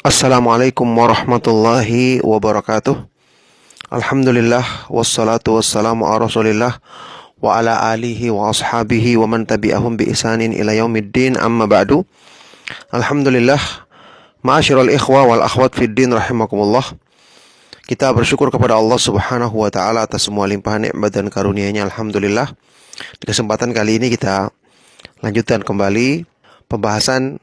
Assalamualaikum warahmatullahi wabarakatuh. Alhamdulillah wassalatu wassalamu ala Rasulillah wa ala alihi wa ashabihi wa man tabi'ahum bi ihsanin ila yaumiddin, amma ba'du. Alhamdulillah, ma'asyiral ikhwa wal akhwat fid din rahimakumullah. Kita bersyukur kepada Allah Subhanahu wa taala atas semua limpahan nikmat dan karunia-Nya. Alhamdulillah. Di kesempatan kali ini kita lanjutkan kembali pembahasan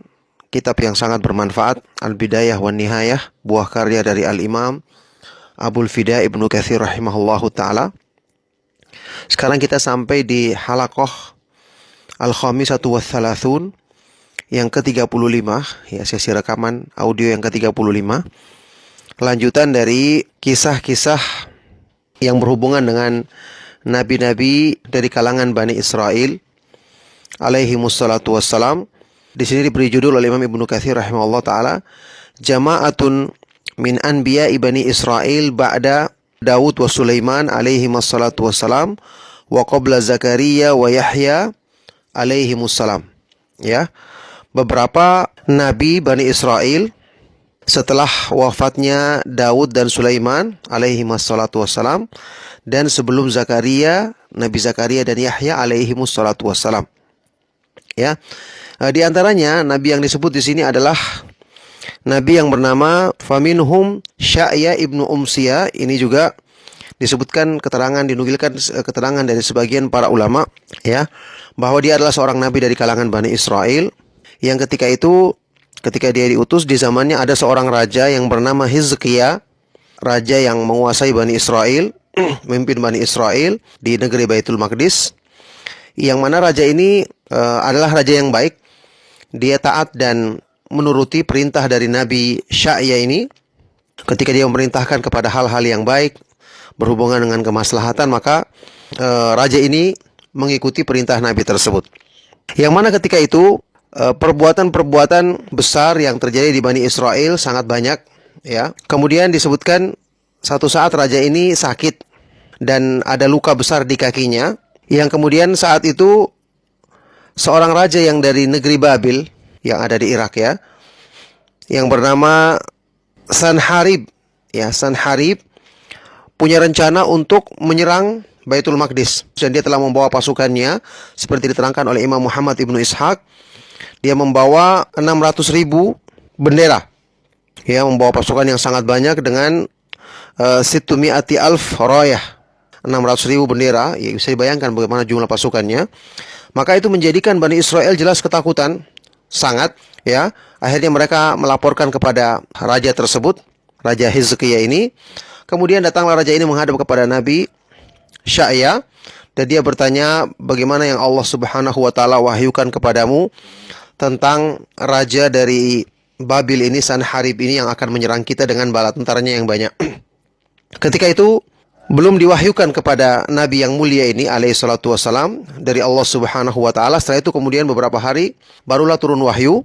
kitab yang sangat bermanfaat, Al-Bidayah wan Nihayah, buah karya dari Al-Imam Abul Fida Ibnu Katsir rahimahullahu ta'ala. Sekarang kita sampai di halaqah Al-Khamisatu wa Thalathun, yang ke-35, ya, sesi rekaman audio yang ke-35. Lanjutan dari kisah-kisah yang berhubungan dengan nabi-nabi dari kalangan Bani Israel alaihimussalatu wassalam. Di sini diberi judul oleh Imam Ibnu Katsir rahimahullah taala, Jama'atun min anbiya'i Bani Israel ba'da Daud wa Sulaiman alaihimussalatu wassalam wa qabla Zakaria wa Yahya alaihimussalam. Ya, beberapa nabi Bani Israel setelah wafatnya Daud dan Sulaiman alaihimussalatu wassalam, dan sebelum Zakaria, Nabi Zakaria dan Yahya alaihimussalatu wassalam. Ya. Di antaranya nabi yang disebut di sini adalah nabi yang bernama faminhum Sya'ya ibnu Umsiyah. Ini juga disebutkan dinukilkan keterangan dari sebagian para ulama, ya, bahwa dia adalah seorang nabi dari kalangan Bani Israel yang ketika dia diutus, di zamannya ada seorang raja yang bernama Hizkia, raja yang menguasai Bani Israel, memimpin Bani Israel di negeri Baitul Maqdis, yang mana raja ini adalah raja yang baik. Dia taat dan menuruti perintah dari Nabi Sya'ya ini. Ketika dia memerintahkan kepada hal-hal yang baik berhubungan dengan kemaslahatan, maka raja ini mengikuti perintah Nabi tersebut. Yang mana ketika itu perbuatan-perbuatan besar yang terjadi di Bani Israel sangat banyak, ya. Kemudian disebutkan satu saat raja ini sakit dan ada luka besar di kakinya, yang kemudian saat itu seorang raja yang dari negeri Babil yang ada di Irak, ya, yang bernama Sanharib, ya, Sanharib punya rencana untuk menyerang Baitul Maqdis, dan dia telah membawa pasukannya seperti diterangkan oleh Imam Muhammad ibnu Ishaq. Dia membawa 600.000 bendera, ya, membawa pasukan yang sangat banyak dengan situmi'ati alf rayah, 600.000 bendera, ya, bisa dibayangkan bagaimana jumlah pasukannya. Maka itu menjadikan Bani Israel jelas ketakutan sangat, ya. Akhirnya mereka melaporkan kepada raja tersebut, Raja Hizkia ini. Kemudian datanglah raja ini menghadap kepada Nabi Sya'ya, dan dia bertanya, bagaimana yang Allah Subhanahu wa taala wahyukan kepadamu tentang raja dari Babil ini, Sanharib ini, yang akan menyerang kita dengan bala tentaranya yang banyak. Ketika itu belum diwahyukan kepada Nabi yang mulia ini alaihi salatu wassalam dari Allah Subhanahu wa taala. Setelah itu kemudian beberapa hari barulah turun wahyu.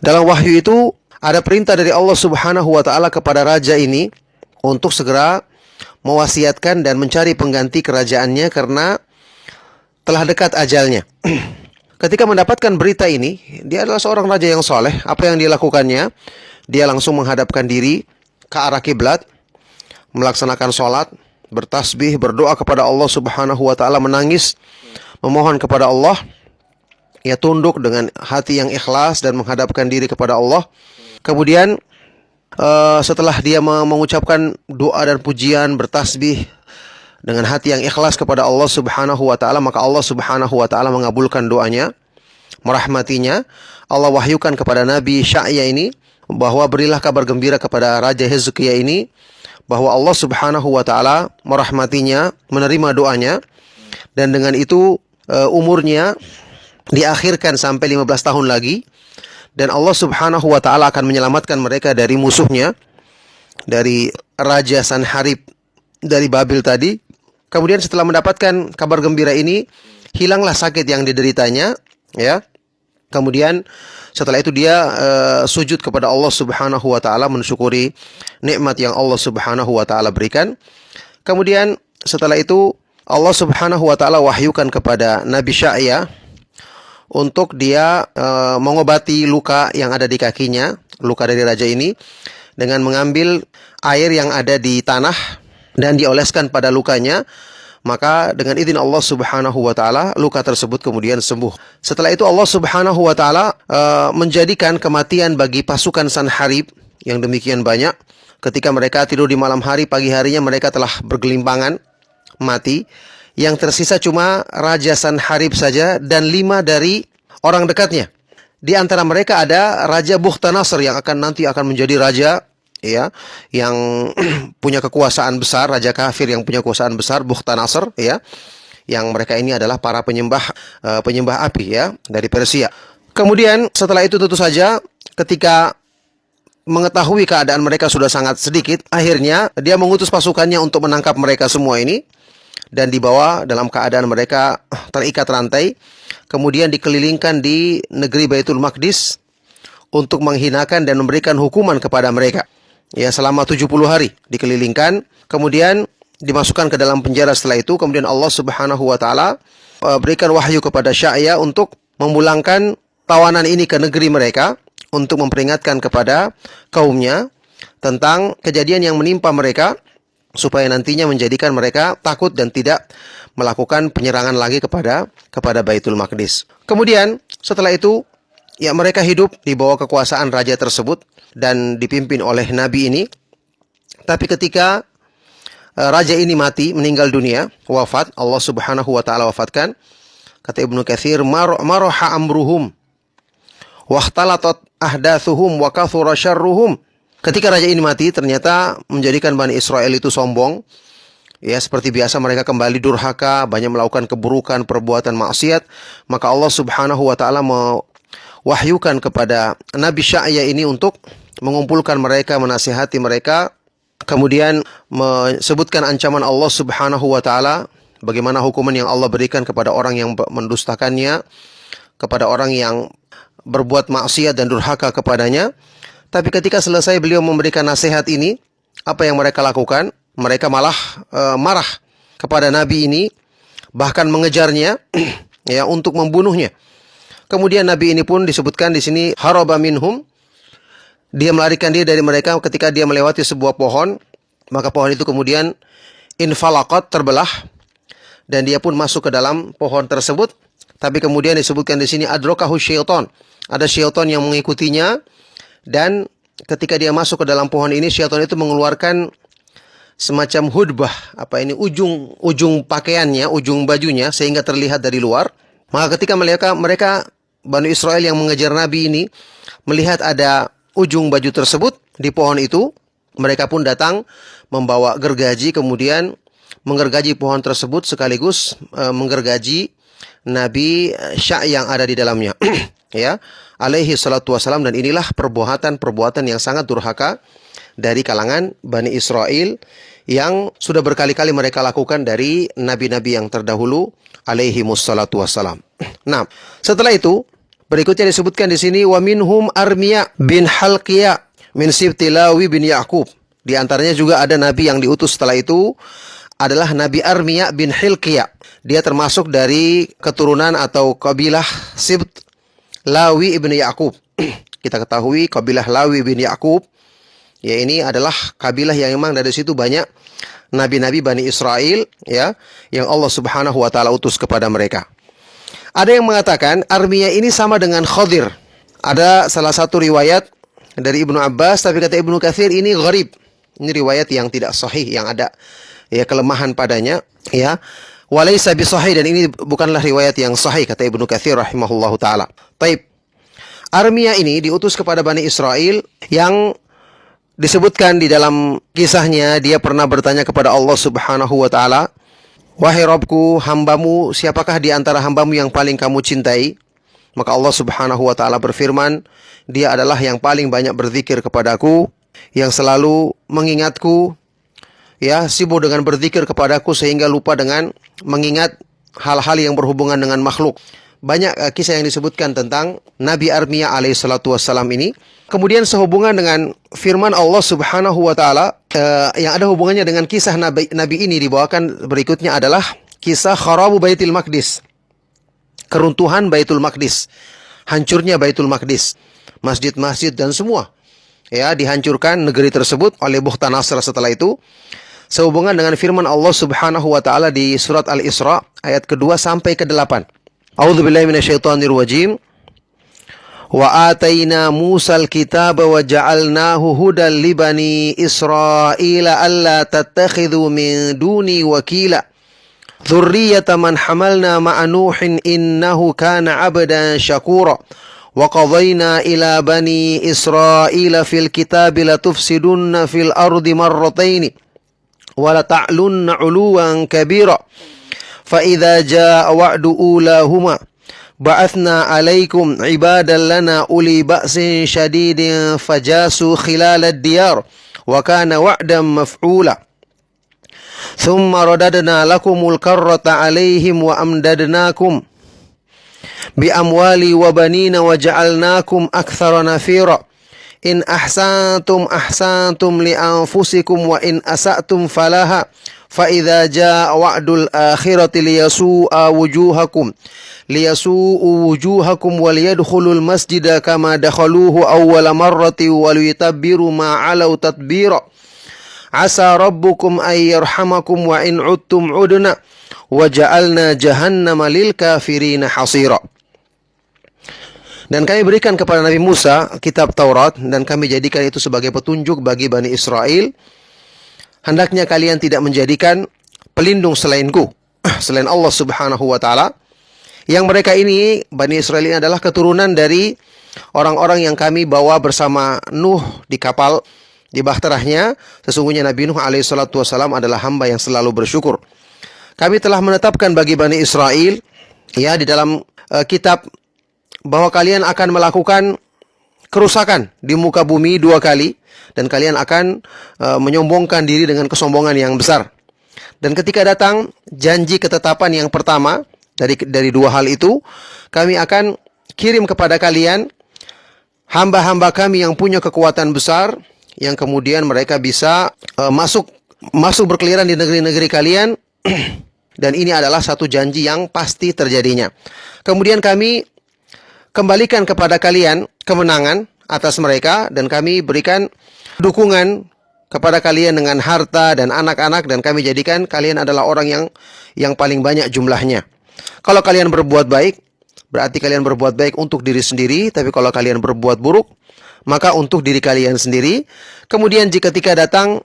Dalam wahyu itu ada perintah dari Allah Subhanahu wa taala kepada raja ini untuk segera mewasiatkan dan mencari pengganti kerajaannya karena telah dekat ajalnya. Ketika mendapatkan berita ini, dia adalah seorang raja yang soleh. Apa yang dilakukannya? Dia langsung menghadapkan diri ke arah kiblat, melaksanakan sholat, bertasbih, berdoa kepada Allah Subhanahu wa taala, menangis, memohon kepada Allah, ya, tunduk dengan hati yang ikhlas dan menghadapkan diri kepada Allah. Kemudian setelah dia mengucapkan doa dan pujian, bertasbih dengan hati yang ikhlas kepada Allah Subhanahu wa taala, maka Allah Subhanahu wa taala mengabulkan doanya, merahmatinya. Allah wahyukan kepada Nabi Sya'ya ini bahwa berilah kabar gembira kepada Raja Hizkia ini bahwa Allah Subhanahu wa taala merahmatinya, menerima doanya, dan dengan itu umurnya diakhirkan sampai 15 tahun lagi, dan Allah Subhanahu wa taala akan menyelamatkan mereka dari musuhnya, dari Raja Sanharib dari Babil tadi. Kemudian setelah mendapatkan kabar gembira ini, hilanglah sakit yang dideritanya, ya. Kemudian setelah itu dia sujud kepada Allah Subhanahu wa taala, mensyukuri nikmat yang Allah Subhanahu wa taala berikan. Kemudian setelah itu Allah Subhanahu wa taala wahyukan kepada Nabi Sya'ya untuk dia mengobati luka yang ada di kakinya luka dari raja ini dengan mengambil air yang ada di tanah dan dioleskan pada lukanya. Maka dengan izin Allah Subhanahu wa taala luka tersebut kemudian sembuh. Setelah itu Allah Subhanahu wa taala menjadikan kematian bagi pasukan Sanharib yang demikian banyak. Ketika mereka tidur di malam hari, pagi harinya mereka telah bergelimpangan mati. Yang tersisa cuma Raja Sanharib saja dan 5 dari orang dekatnya. Di antara mereka ada Raja Bukhtanasr yang nanti akan menjadi raja, ya, yang punya kekuasaan besar, raja kafir yang punya kekuasaan besar, Bukhtanasr, ya, yang mereka ini adalah para penyembah api, ya, dari Persia. Kemudian setelah itu tentu saja ketika mengetahui keadaan mereka sudah sangat sedikit, akhirnya dia mengutus pasukannya untuk menangkap mereka semua ini dan dibawa dalam keadaan mereka terikat rantai, kemudian dikelilingkan di negeri Baitul Maqdis untuk menghinakan dan memberikan hukuman kepada mereka. Ya, selama 70 hari dikelilingkan, kemudian dimasukkan ke dalam penjara. Setelah itu kemudian Allah Subhanahu wa taala berikan wahyu kepada Sya'ya untuk memulangkan tawanan ini ke negeri mereka untuk memperingatkan kepada kaumnya tentang kejadian yang menimpa mereka supaya nantinya menjadikan mereka takut dan tidak melakukan penyerangan lagi kepada Baitul Maqdis. Kemudian setelah itu ya mereka hidup di bawah kekuasaan raja tersebut dan dipimpin oleh nabi ini. Tapi ketika raja ini mati, meninggal dunia, wafat, Allah Subhanahu wa taala wafatkan. Kata Ibnu Katsir, maroha amruhum wahtalatat ahdatsuhum wa kathura syarruhum. Ketika raja ini mati, ternyata menjadikan Bani Israel itu sombong. Ya, seperti biasa mereka kembali durhaka, banyak melakukan keburukan, perbuatan maksiat. Maka Allah Subhanahu wa taala mewahyukan kepada Nabi Sya'ya ini untuk mengumpulkan mereka, menasihati mereka, kemudian menyebutkan ancaman Allah Subhanahu wa taala, bagaimana hukuman yang Allah berikan kepada orang yang mendustakannya, kepada orang yang berbuat maksiat dan durhaka kepadanya. Tapi ketika selesai beliau memberikan nasihat ini, apa yang mereka lakukan? Mereka malah marah kepada Nabi ini, bahkan mengejarnya ya untuk membunuhnya. Kemudian Nabi ini pun disebutkan di sini haraba minhum. Dia melarikan diri dari mereka ketika dia melewati sebuah pohon, maka pohon itu kemudian infalaqat, terbelah, dan dia pun masuk ke dalam pohon tersebut. Tapi kemudian disebutkan di sini adrakahu syaitan. Ada syaitan yang mengikutinya, dan ketika dia masuk ke dalam pohon ini, syaitan itu mengeluarkan semacam hudbah, ujung pakaiannya, ujung bajunya, sehingga terlihat dari luar. Maka ketika mereka Bani Israel yang mengejar Nabi ini melihat ada ujung baju tersebut di pohon itu, mereka pun datang membawa gergaji, kemudian menggergaji pohon tersebut sekaligus menggergaji Nabi Sya'ya yang ada di dalamnya. Ya, alaihi salatu wassalam. Dan inilah perbuatan yang sangat durhaka dari kalangan Bani Israel yang sudah berkali-kali mereka lakukan dari nabi-nabi yang terdahulu alaihi wassalatu wassalam. Nah, setelah itu berikutnya disebutkan di sini wa minhum Armiya bin Halqiya min sibti Lawi bin Ya'qub. Di antaranya juga ada nabi yang diutus setelah itu adalah Nabi Armiya bin Hilqiya. Dia termasuk dari keturunan atau kabilah Sibt Lawi ibn Ya'qub. Kita ketahui kabilah Lawi bin Ya'qub, ya, ini adalah kabilah yang memang dari situ banyak nabi-nabi Bani Israel, ya, yang Allah Subhanahu wa taala utus kepada mereka. Ada yang mengatakan Armiya ini sama dengan Khadir. Ada salah satu riwayat dari Ibnu Abbas, tapi kata Ibnu Katsir ini gharib. Ini riwayat yang tidak sahih, yang ada ya kelemahan padanya, ya. Walaysa bisahih, dan ini bukanlah riwayat yang sahih kata Ibnu Katsir rahimahullahu taala. Taib. Armiya ini diutus kepada Bani Israel yang disebutkan di dalam kisahnya dia pernah bertanya kepada Allah Subhanahu wa taala, "Wahai Rabbku, hambamu, siapakah di antara hambamu yang paling kamu cintai?" Maka Allah Subhanahu wa taala berfirman, "Dia adalah yang paling banyak berzikir kepadaku, yang selalu mengingatku, ya, sibuk dengan berzikir kepadaku sehingga lupa dengan mengingat hal-hal yang berhubungan dengan makhluk." Banyak kisah yang disebutkan tentang Nabi Armiya alaihissalatu wassalam ini. Kemudian sehubungan dengan firman Allah Subhanahu wa taala yang ada hubungannya dengan kisah Nabi ini dibawakan berikutnya adalah kisah kharabu Baitul Maqdis. Keruntuhan Baitul Maqdis, hancurnya Baitul Maqdis, masjid-masjid dan semua ya, dihancurkan negeri tersebut oleh Bukhtanasr setelah itu. Sehubungan dengan firman Allah Subhanahu wa taala di surat Al-Isra ayat kedua sampai ke-8. A'udzubillahi minasyaitonir rajim. Wa ataina Musal kitaba wa ja'alnahu hudan li bani Israila alla tattakhidhu min duni wakila. Dzurriyyata man hamalna ma'a Nuhin innahu kana 'abdan syakura. Wa qadayna ila bani Israila fil kitabi latufsidunna fil ardi marrataini wa la ta'lunna 'uluwan kabira. Fa idza jaa'a wa'du ulahuma ba'athna 'alaikum 'ibadan lana uli ba'sin syadidin fajasu khilalad diyar wa kana wa'dan maf'ula. Thumma radadna lakumul karrata 'alaihim wa amdadnakum bi amwali wa banina wa ja'alnakum aktsara nafira. In ahsantum ahsantum li anfusikum wa in asa'tum falaha. Fa idza jaa wa'dul akhirati liyasu'a wujuhakum wa liyadkhulul masjida kama dakhaluhu awwala marrati wa liyatabbiru ma 'alau tatbira. Asa rabbukum ay yarhamakum wa in 'udtum 'udna wa ja'alna jahannama lil kafirina hasira. Dan kami berikan kepada Nabi Musa kitab Taurat dan kami jadikan itu sebagai petunjuk bagi Bani Israel. Hendaknya kalian tidak menjadikan pelindung selainku, selain Allah Subhanahu wa taala. Yang mereka ini, Bani Israel ini adalah keturunan dari orang-orang yang kami bawa bersama Nuh di kapal di bahterahnya. Sesungguhnya Nabi Nuh alaihi salatu wasalam adalah hamba yang selalu bersyukur. Kami telah menetapkan bagi Bani Israel ya di dalam kitab bahwa kalian akan melakukan kerusakan di muka bumi 2 kali dan kalian akan menyombongkan diri dengan kesombongan yang besar. Dan ketika datang janji ketetapan yang pertama dari 2 hal itu, kami akan kirim kepada kalian hamba-hamba kami yang punya kekuatan besar yang kemudian mereka bisa masuk berkeliaran di negeri-negeri kalian dan ini adalah satu janji yang pasti terjadinya. Kemudian kami kembalikan kepada kalian kemenangan atas mereka dan kami berikan dukungan kepada kalian dengan harta dan anak-anak dan kami jadikan kalian adalah orang yang paling banyak jumlahnya. Kalau kalian berbuat baik, berarti kalian berbuat baik untuk diri sendiri, tapi kalau kalian berbuat buruk, maka untuk diri kalian sendiri. Kemudian jika datang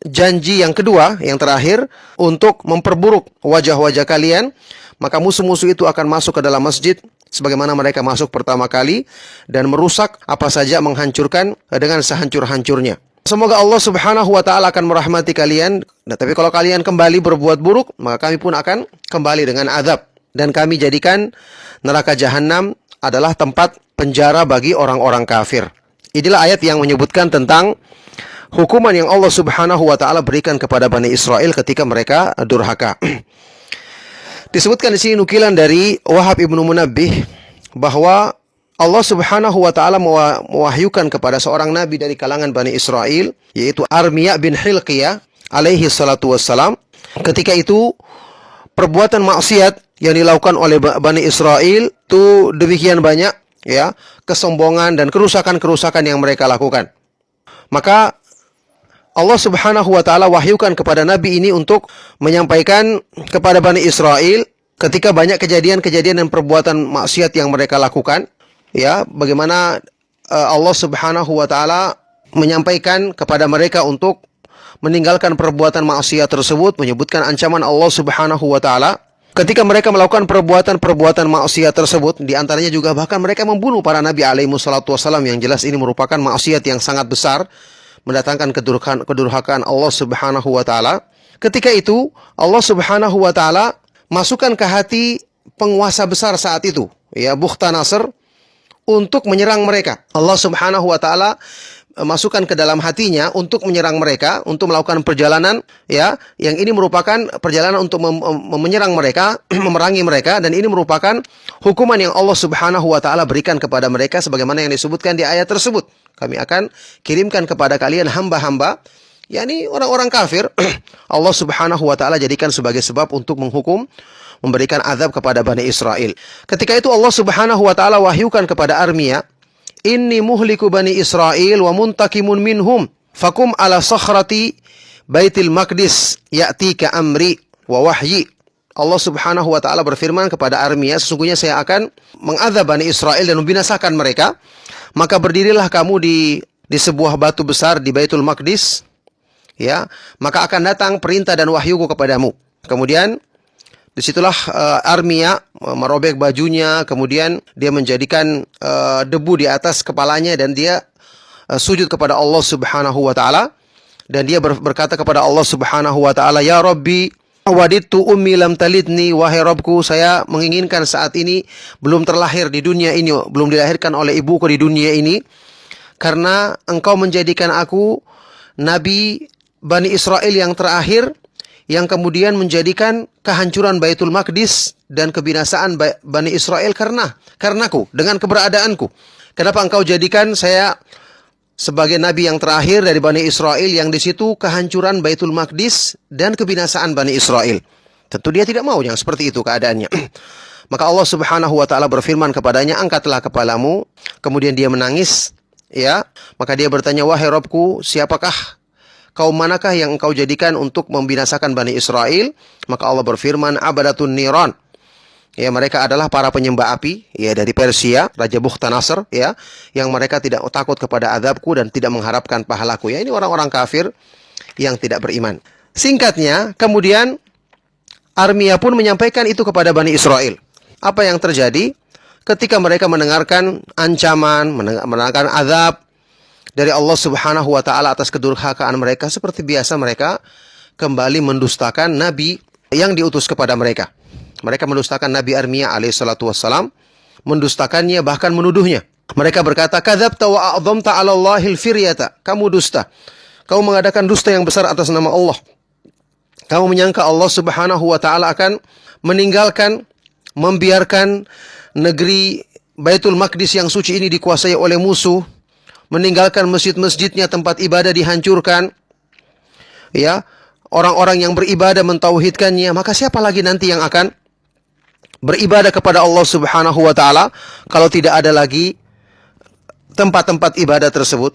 janji yang kedua, yang terakhir, untuk memperburuk wajah-wajah kalian, maka musuh-musuh itu akan masuk ke dalam masjid sebagaimana mereka masuk pertama kali dan merusak apa saja, menghancurkan dengan sehancur-hancurnya. Semoga Allah Subhanahu wa taala akan merahmati kalian. Nah, tapi kalau kalian kembali berbuat buruk, maka kami pun akan kembali dengan azab dan kami jadikan neraka jahanam adalah tempat penjara bagi orang-orang kafir. Inilah ayat yang menyebutkan tentang hukuman yang Allah Subhanahu wa taala berikan kepada Bani Israel ketika mereka durhaka. Disebutkan di sini nukilan dari Wahab ibnu Munabbih bahwa Allah Subhanahu wa taala mewahyukan kepada seorang nabi dari kalangan Bani Israel, yaitu Armiya bin Hilqiyah alaihi salatu wassalam. Ketika itu perbuatan maksiat yang dilakukan oleh Bani Israel itu demikian banyak, ya, kesombongan dan kerusakan-kerusakan yang mereka lakukan. Maka Allah Subhanahu wa taala wahyukan kepada nabi ini untuk menyampaikan kepada Bani Israel ketika banyak kejadian-kejadian dan perbuatan maksiat yang mereka lakukan, ya, bagaimana Allah Subhanahu wa taala menyampaikan kepada mereka untuk meninggalkan perbuatan maksiat tersebut, menyebutkan ancaman Allah Subhanahu wa taala ketika mereka melakukan perbuatan-perbuatan maksiat tersebut. Di antaranya juga bahkan mereka membunuh para nabi alaihi wassalatu wassalam, yang jelas ini merupakan maksiat yang sangat besar, mendatangkan kedurhakaan Allah Subhanahu wa taala. Ketika itu Allah Subhanahu wa taala masukkan ke hati penguasa besar saat itu, ya, Bukhtanasr, untuk menyerang mereka. Allah Subhanahu wa taala masukkan ke dalam hatinya untuk menyerang mereka, untuk melakukan perjalanan, ya, yang ini merupakan perjalanan untuk menyerang mereka, memerangi mereka, dan ini merupakan hukuman yang Allah Subhanahu wa taala berikan kepada mereka sebagaimana yang disebutkan di ayat tersebut. Kami akan kirimkan kepada kalian hamba-hamba, yakni orang-orang kafir. Allah Subhanahu wa taala jadikan sebagai sebab untuk menghukum, memberikan azab kepada Bani Israel. Ketika itu Allah Subhanahu wa taala wahyukan kepada Armiya, inni muhliku bani Israel wa muntakimun minhum fakum ala sakhrati Baitil Maqdis ya'tika amri wa wahyi. Allah Subhanahu wa taala berfirman kepada Armia, sesungguhnya saya akan mengazab Bani Israel dan membinasakan mereka. Maka berdirilah kamu di sebuah batu besar di Baitul Maqdis, ya. Maka akan datang perintah dan wahyuku kepadamu. Kemudian disitulah Armia merobek bajunya, kemudian dia menjadikan debu di atas kepalanya dan dia sujud kepada Allah Subhanahu wa taala, dan dia berkata kepada Allah Subhanahu wa taala, ya Rabbi wadidtu ummi lam talidni, wahai Rabbku, saya menginginkan saat ini belum terlahir di dunia ini, belum dilahirkan oleh ibuku di dunia ini, karena engkau menjadikan aku Nabi Bani Israel yang terakhir, yang kemudian menjadikan kehancuran Baitul Maqdis dan kebinasaan Bani Israel karenaku, dengan keberadaanku. Kenapa engkau jadikan saya sebagai nabi yang terakhir dari Bani Israel, yang di situ kehancuran Baitul Maqdis dan kebinasaan Bani Israel? Tentu dia tidak mau yang seperti itu keadaannya. Maka Allah Subhanahu wa taala berfirman kepadanya, angkatlah kepalamu. Kemudian dia menangis, ya. Maka dia bertanya, wahai Rabbku, siapakah kaum manakah yang engkau jadikan untuk membinasakan Bani Israel? Maka Allah berfirman, abadatun niran. Ya, mereka adalah para penyembah api, ya, dari Persia, Raja Bukhtanasar, ya, yang mereka tidak takut kepada azabku dan tidak mengharapkan pahalaku. Ya, ini orang-orang kafir yang tidak beriman. Singkatnya, kemudian Armia pun menyampaikan itu kepada Bani Israel. Apa yang terjadi ketika mereka mendengarkan ancaman, mendengarkan azab dari Allah Subhanahu wa taala atas kedurhakaan mereka? Seperti biasa mereka kembali mendustakan nabi yang diutus kepada mereka. Mereka mendustakan Nabi Armia alaihissalatu wassalam, mendustakannya, bahkan menuduhnya. Mereka berkata, kadzabta wa a'dhamta 'ala Allahil firyata. Kamu dusta. Kamu mengadakan dusta yang besar atas nama Allah. Kamu menyangka Allah Subhanahu wa taala akan meninggalkan, membiarkan negeri Baitul Maqdis yang suci ini dikuasai oleh musuh, meninggalkan masjid-masjidnya, tempat ibadah dihancurkan. Ya, orang-orang yang beribadah mentauhidkannya, maka siapa lagi nanti yang akan beribadah kepada Allah Subhanahu wa taala kalau tidak ada lagi tempat-tempat ibadah tersebut?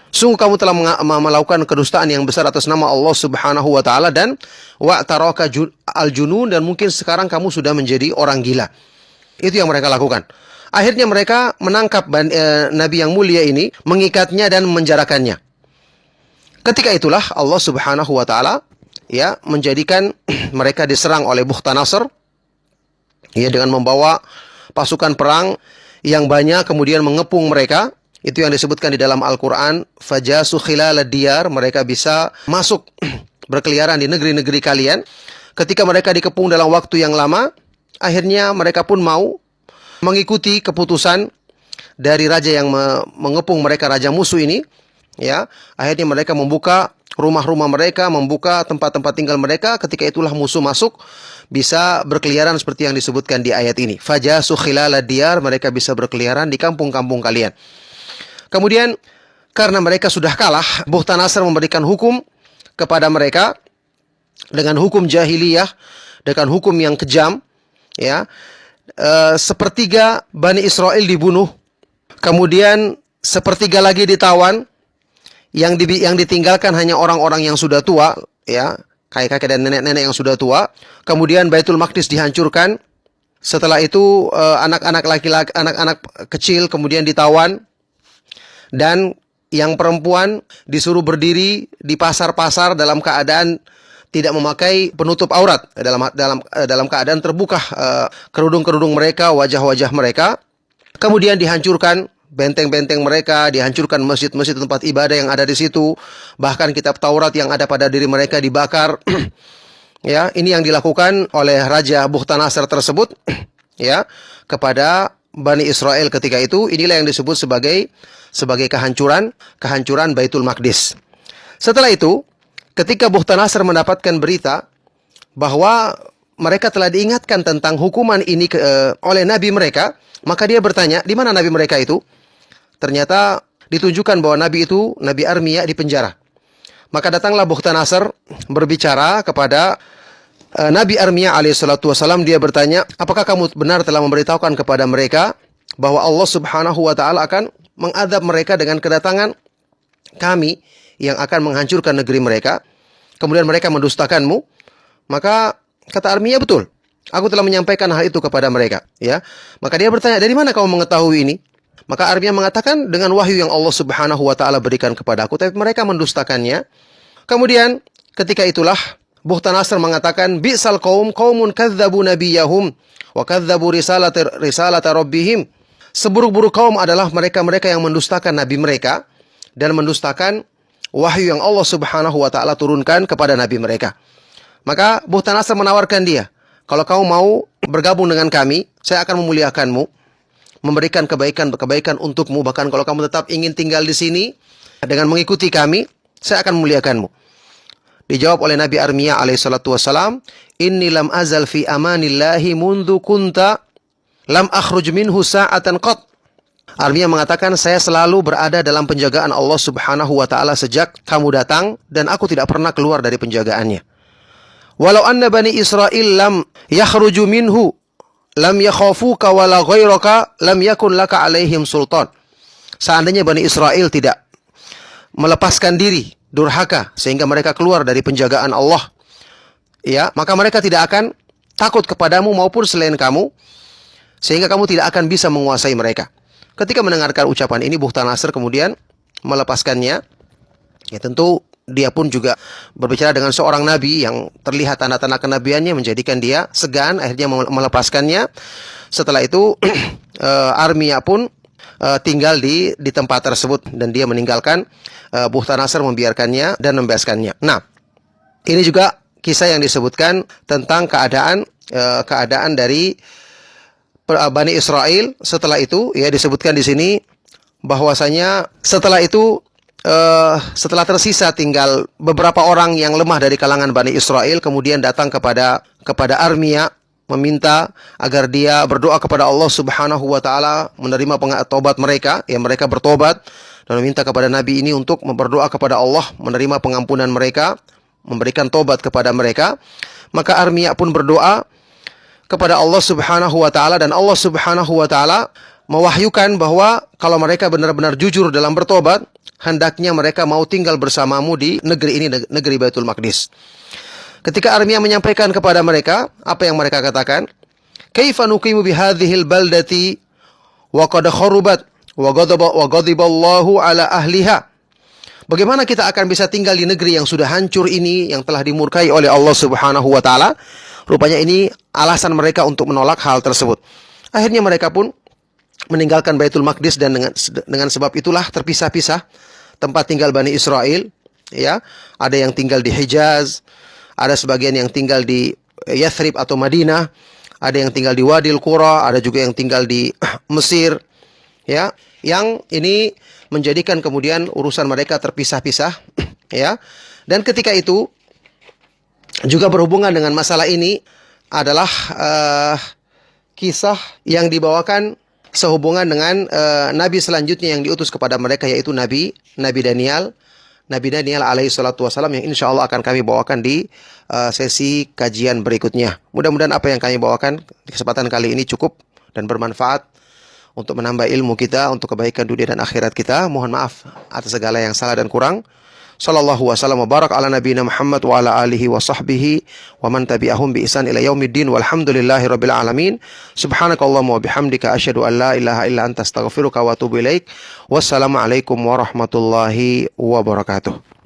Sungguh kamu telah melakukan kedustaan yang besar atas nama Allah Subhanahu wa taala, dan wa'taraka al-junun, dan mungkin sekarang kamu sudah menjadi orang gila. Itu yang mereka lakukan. Akhirnya mereka menangkap Nabi yang mulia ini, mengikatnya dan menjarakannya. Ketika itulah Allah Subhanahu wa taala, ya, menjadikan mereka diserang oleh Bukhtanasar, ya, dengan membawa pasukan perang yang banyak, kemudian mengepung mereka. Itu yang disebutkan di dalam Al-Quran, fajasu khilalad diyar, mereka bisa masuk berkeliaran di negeri-negeri kalian. Ketika mereka dikepung dalam waktu yang lama, akhirnya mereka pun mau mengikuti keputusan dari raja yang mengepung mereka, raja musuh ini. Ya, akhirnya mereka membuka rumah-rumah mereka, membuka tempat-tempat tinggal mereka. Ketika itulah musuh masuk, bisa berkeliaran seperti yang disebutkan di ayat ini. Fajasu khilalad diyar, mereka bisa berkeliaran di kampung-kampung kalian. Kemudian karena mereka sudah kalah, Bukhtanasar memberikan hukum kepada mereka dengan hukum jahiliyah, dengan hukum yang kejam, ya. Sepertiga Bani Israel dibunuh, kemudian sepertiga lagi ditawan. Yang ditinggalkan hanya orang-orang yang sudah tua, ya, kakek-kakek dan nenek-nenek yang sudah tua. Kemudian Baitul Maqdis dihancurkan. Setelah itu anak-anak laki-laki, anak-anak kecil kemudian ditawan, dan yang perempuan disuruh berdiri di pasar-pasar dalam keadaan tidak memakai penutup aurat, dalam keadaan terbuka kerudung-kerudung mereka, wajah-wajah mereka. Kemudian dihancurkan benteng-benteng mereka, dihancurkan masjid-masjid tempat ibadah yang ada di situ, bahkan kitab Taurat yang ada pada diri mereka dibakar. Ya, ini yang dilakukan oleh Raja Bukhtanasar tersebut, ya, kepada Bani Israel ketika itu. Inilah yang disebut sebagai kehancuran Baitul Maqdis. Setelah itu, ketika Bukhtanasar mendapatkan berita bahwa mereka telah diingatkan tentang hukuman ini oleh nabi mereka, maka dia bertanya, di mana nabi mereka itu? Ternyata ditunjukkan bahwa nabi itu, Nabi Armia, di penjara. Maka datanglah Bukhtanasar berbicara kepada Nabi Armia alaihissalatu wassalam. Dia bertanya, apakah kamu benar telah memberitahukan kepada mereka bahwa Allah Subhanahu wa taala akan mengadab mereka dengan kedatangan kami yang akan menghancurkan negeri mereka, kemudian mereka mendustakanmu, maka kata Armia, betul, aku telah menyampaikan hal itu kepada mereka. Ya, maka dia bertanya, dari mana kamu mengetahui ini? Maka Armia mengatakan, dengan wahyu yang Allah Subhanahu wa Ta'ala berikan kepadaku, tapi mereka mendustakannya. Kemudian ketika itulah Bukhtanasr mengatakan, bi'sal qaumun kadzabu nabiyahum wa kadzabu risalata rabbihim. Seburuk-buruk kaum adalah mereka-mereka yang mendustakan nabi mereka dan mendustakan wahyu yang Allah Subhanahu wa Ta'ala turunkan kepada nabi mereka. Maka Bukhtanasr menawarkan dia, kalau kamu mau bergabung dengan kami, saya akan memuliakanmu, memberikan kebaikan untukmu. Bahkan kalau kamu tetap ingin tinggal di sini dengan mengikuti kami, saya akan memuliakanmu. Dijawab oleh Nabi Armia alaihissalatu wassalam, inni lam azal fi amanillahi mundu kunta lam akhruj minhu sa'atan qat. Armia mengatakan, saya selalu berada dalam penjagaan Allah Subhanahu wa Ta'ala sejak kamu datang, dan aku tidak pernah keluar dari penjagaannya. Walau anna bani Israel lam yakhruju minhu lam yakhafuka wala ghairaka lam yakun laka alaihim sultan. Seandainya Bani Israel tidak melepaskan diri, durhaka, sehingga mereka keluar dari penjagaan Allah, ya, maka mereka tidak akan takut kepadamu maupun selain kamu, sehingga kamu tidak akan bisa menguasai mereka. Ketika mendengarkan ucapan ini, Bukhtanasr kemudian melepaskannya. Ya, tentu dia pun juga berbicara dengan seorang nabi yang terlihat tanda-tanda kenabiannya menjadikan dia segan, akhirnya melepaskannya. Setelah itu Armia pun tinggal di tempat tersebut, dan dia meninggalkan Bukhtanasr, membiarkannya dan membebaskannya. Nah, ini juga kisah yang disebutkan tentang keadaan dari Bani Israel. Setelah itu, ya, disebutkan di sini bahwasanya setelah itu setelah tersisa tinggal beberapa orang yang lemah dari kalangan Bani Israel, kemudian datang kepada Armia meminta agar dia berdoa kepada Allah Subhanahu wa Ta'ala menerima tobat mereka. Ya, mereka bertobat dan meminta kepada Nabi ini untuk berdoa kepada Allah menerima pengampunan mereka, memberikan tobat kepada mereka. Maka Armia pun berdoa kepada Allah Subhanahu wa Ta'ala, dan Allah Subhanahu wa Ta'ala mewahyukan bahwa kalau mereka benar-benar jujur dalam bertobat, hendaknya mereka mau tinggal bersamamu di negeri ini, negeri Baitul Maqdis. Ketika Armia menyampaikan kepada mereka, apa yang mereka katakan? Kaifa nuqimu bihadhil baldati wa qad kharubat wa ghadiballahu ala ahliha. Bagaimana kita akan bisa tinggal di negeri yang sudah hancur ini, yang telah dimurkai oleh Allah Subhanahu wa Ta'ala? Rupanya ini alasan mereka untuk menolak hal tersebut. Akhirnya mereka pun meninggalkan Baitul Maqdis, dan dengan sebab itulah terpisah-pisah tempat tinggal Bani Israel. Ya, ada yang tinggal di Hijaz, ada sebagian yang tinggal di Yathrib atau Madinah, ada yang tinggal di Wadil Qura, ada juga yang tinggal di Mesir. Ya, yang ini menjadikan kemudian urusan mereka terpisah-pisah. Ya, dan ketika itu juga berhubungan dengan masalah ini adalah kisah yang dibawakan sehubungan dengan nabi selanjutnya yang diutus kepada mereka, yaitu Nabi Daniel. Nabi Daniel alaihi salatu wasalam, yang insya Allah akan kami bawakan di sesi kajian berikutnya. Mudah-mudahan apa yang kami bawakan di kesempatan kali ini cukup dan bermanfaat untuk menambah ilmu kita, untuk kebaikan dunia dan akhirat kita. Mohon maaf atas segala yang salah dan kurang. Sallallahu wasallam wa barak ala nabiyina Muhammad wa ala alihi wa sahbihi wa man tabi'ahum bi ihsan ila yaumiddin walhamdulillahi rabbil alamin. Subhanakallahumma wa bihamdika asyhadu an la ilaha illa anta astaghfiruka wa atubu ilaik. Wassalamu alaikum warahmatullahi wabarakatuh.